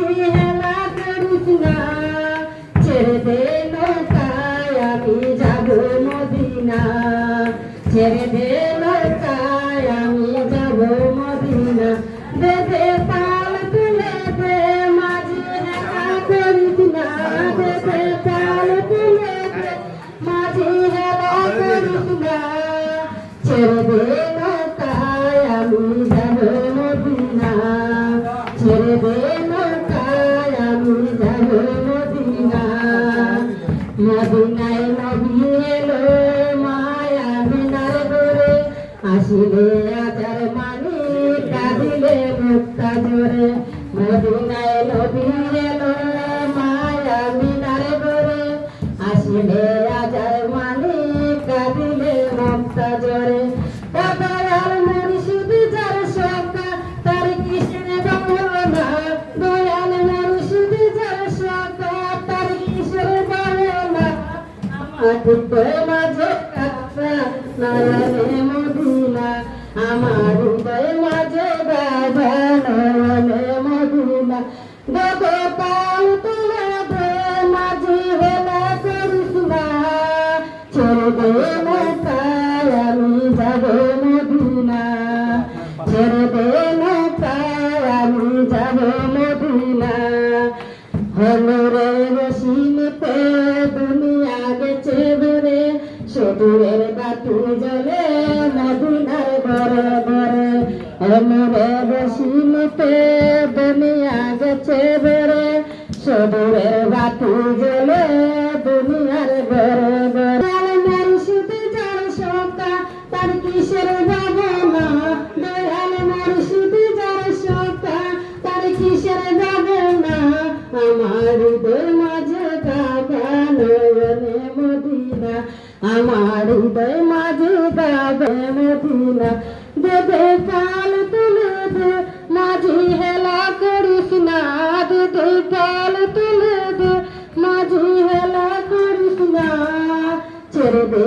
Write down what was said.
মাঝি হেলা করিস না, ছেড়ে দে নৌকায় আমি যাব মদিনা, ছেড়ে দে নৌকায় আমি যাব মদিনা। দে দে তাল তুলে দে মাঝি হেলা করিস না, দে দে তাল তুলে দে মাঝি হেলা করিস না, ছেড়ে দে নৌকায় আমি যাব মদিনা, ছেড়ে দে নৌকায় আমি যাব মদিনা। মদিনায় নবী এলো মায়া মিনার গড়ে, আসিলে আচার মানি কাঁদিলে মুক্তা জোরে। মদিনায় নবী এলো মায়া মিনার গড়ে, আসিলে আচার মানি কাঁদিলে মুক্তা জোরে। দয়াল মুর্শিদ যার সখা তার কিসের বাবনা, দয়াল মুর্শিদ যার সখা তার কিসের বাবনা। আমার হৃদয় মাঝে কাঁদছে নয়নে মদিনা, আমার হৃদয় মাঝে বাবা নয়নে মদিনা। দেবে তাল তুলে দে মাঝি হেলা করিস না, ছেড়ে দে নৌকায় আমি যাব মদিনা, ছেড়ে দে নৌকায় আমি যাব মদিনা। হলরে রশিনিতে দুনিয়া গেছে ভরে, সদূরের বাতি জ্বলে মদিনার ঘরে ঘরে। হলরে রশিনিতে দুনিয়া গেছে ভরে, সদূরের বাতি জ্বলে দুনিয়ার ঘরে ঘরে। মুর্শিদ যার সখা তার কিসের ভাবনা, দয়াল মুর্শিদ যার সখা তার কিসের ভাবনা। আমার হৃদয় মাঝে বাবা নয়নে মদিনা, আমার হৃদয় মাঝে বাবা মদিনা। দেবে তাল তুলে দে মাঝি হেলা করিস না, দেবে তাল তুলে দে মাঝি হেলা করিস না, ছেড়ে দে